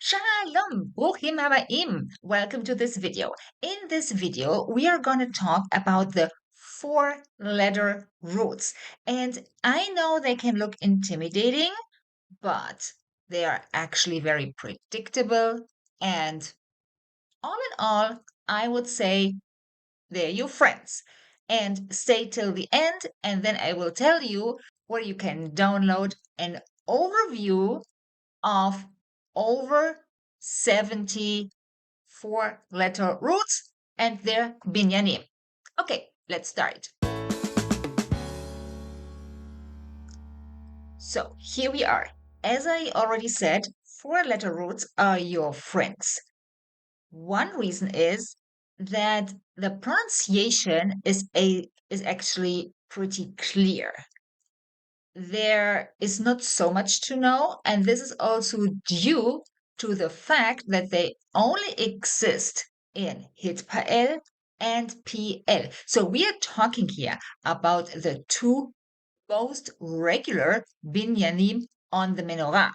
Shalom, bruchim habayim. Welcome to this video. In this video, we are going to talk about the four-letter roots. And I know they can look intimidating, but they are actually very predictable. And all in all, I would say they're your friends. And stay till the end, and then I will tell you where you can download an overview of over 70 four-letter roots and their binyanim. Okay, let's start. So here we are. As I already said, four-letter roots are your friends. One reason is that the pronunciation is actually pretty clear. There is not so much to know, and this is also due to the fact that they only exist in Hitpael and PL. So we are talking here about the two most regular binyanim on the menorah.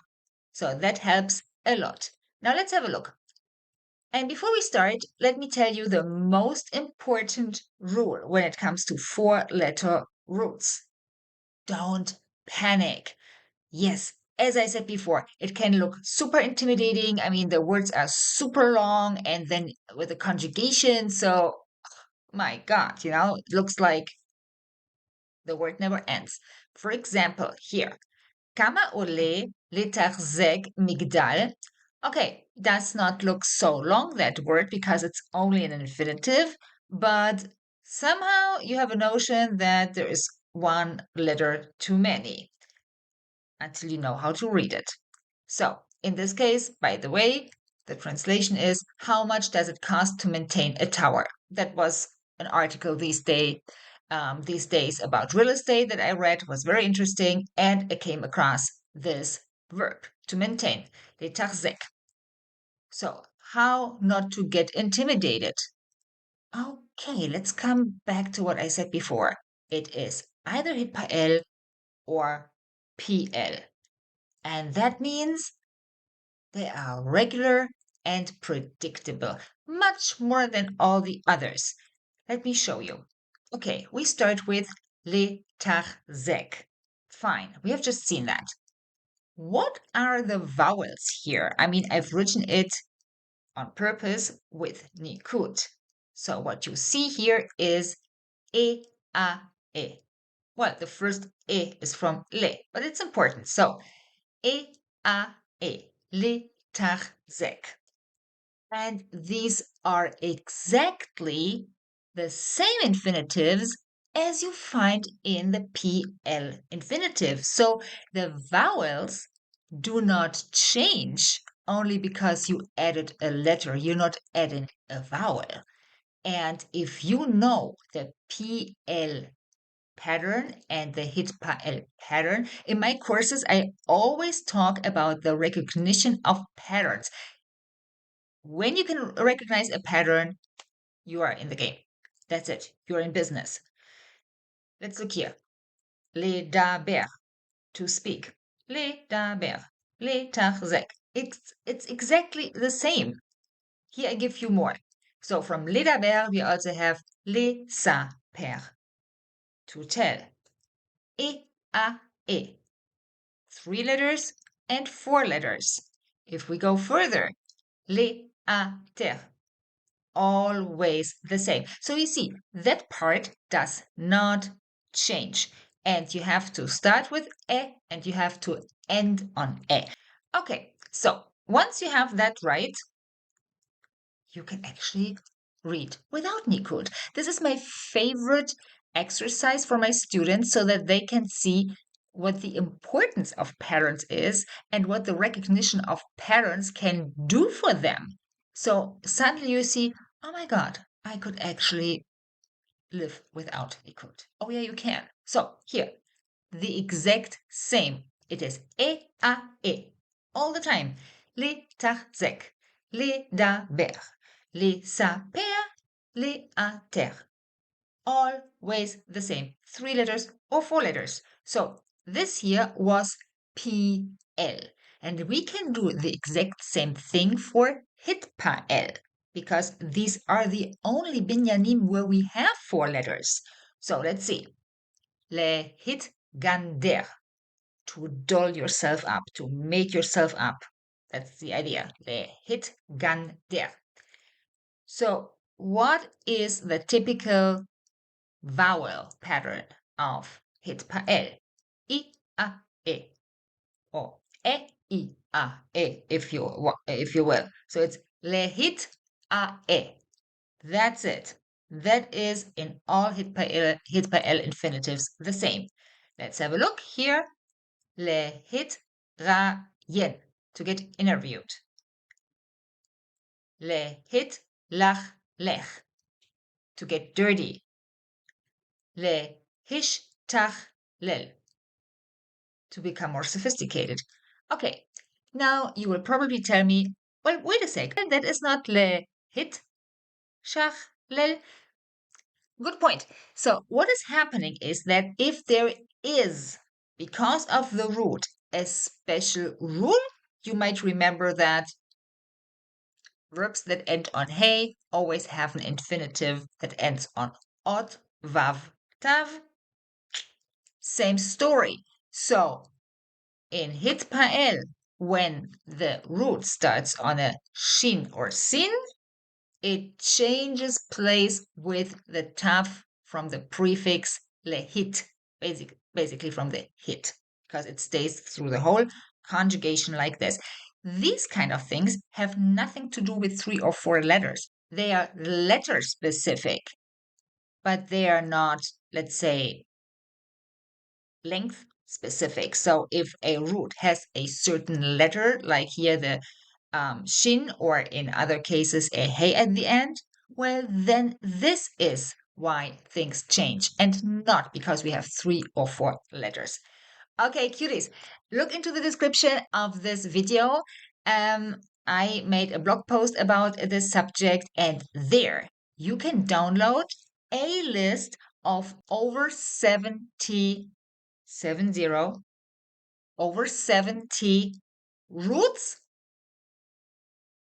So that helps a lot. Now let's have a look. And before we start, let me tell you the most important rule when it comes to four-letter roots. Don't panic. Yes, as I said before, it can look super intimidating. I mean, the words are super long and then with the conjugation. So, my God, it looks like the word never ends. For example, here, kama ole לתחזק migdal. Okay, does not look so long, that word, because it's only an infinitive, but somehow you have a notion that there is one letter too many until you know how to read it. So, in this case, by the way, the translation is how much does it cost to maintain a tower? That was an article these days about real estate that I read, was very interesting, and I came across this verb to maintain, לתחזק. So, how not to get intimidated? Okay, let's come back to what I said before. It is either hitpael or PL. And that means they are regular and predictable, much more than all the others. Let me show you. Okay, we start with לתחזק. Fine, we have just seen that. What are the vowels here? I mean, I've written it on purpose with nikud. So what you see here is e, a, e. Well, the first e is from le, but it's important. So e, a, e, לתחזק. And these are exactly the same infinitives as you find in the PL infinitive. So the vowels do not change only because you added a letter. You're not adding a vowel. And if you know the PL pattern and the HITPA pattern, in my courses, I always talk about the recognition of patterns. When you can recognize a pattern, you are in the game. That's it. You're in business. Let's look here. לדבר, to speak. לדבר, לתחזק. It's exactly the same. Here I give you more. So from לדבר, we also have לספר, to tell. E, a, e. 3 letters and 4 letters. If we go further, le, a, ter. Always the same. So you see, that part does not change. And you have to start with e and you have to end on e. Okay, so once you have that right, you can actually read without nikud. This is my favorite exercise for my students so that they can see what the importance of patterns is and what the recognition of patterns can do for them. So suddenly you see, oh my God, I could actually live without nikud. Oh yeah, you can. So here, the exact same. It is e, a, e, all the time. לתחזק, לדבר, לספר, לאתר. Always the same. 3 letters or 4 letters. So this here was PL. And we can do the exact same thing for hitpael, because these are the only binyanim where we have 4 letters. So let's see. Lehitgander, to doll yourself up, to make yourself up. That's the idea. Lehitgander. So what is the typical vowel pattern of hitpael? I, a, e, or e, I, a, if you will. So it's lehit, a, e. That's it. That is in all hitpael infinitives the same. Let's have a look here. Lehit, ra, yen, to get interviewed. Lehit, lach, lech, to get dirty. Lehish, tach, lel, to become more sophisticated. Okay, now you will probably tell me, well, wait a second, that is not lehit, shach, lel. Good point. So what is happening is that if there is, because of the root, a special rule, you might remember that verbs that end on hey always have an infinitive that ends on ot, vav, tav. Same story. So in hitpael, when the root starts on a shin or sin, it changes place with the tav from the prefix lehit, basically from the hit, because it stays through the whole conjugation like this. These kind of things have nothing to do with 3 or 4 letters. They are letter specific, but they are not, let's say, length specific. So if a root has a certain letter, like here the shin, or in other cases a hey at the end, well, then this is why things change, and not because we have 3 or 4 letters. Okay, cuties, look into the description of this video. I made a blog post about this subject, and there you can download a list of over 70 over 70 roots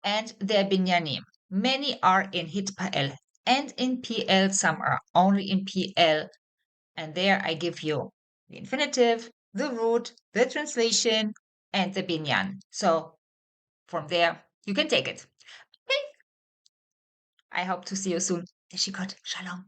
and their binyanim. Many are in hitpael and in PL, some are only in PL. And there I give you the infinitive, the root, the translation, and the binyan. So from there, you can take it. Okay? I hope to see you soon. Teshikot. Shalom.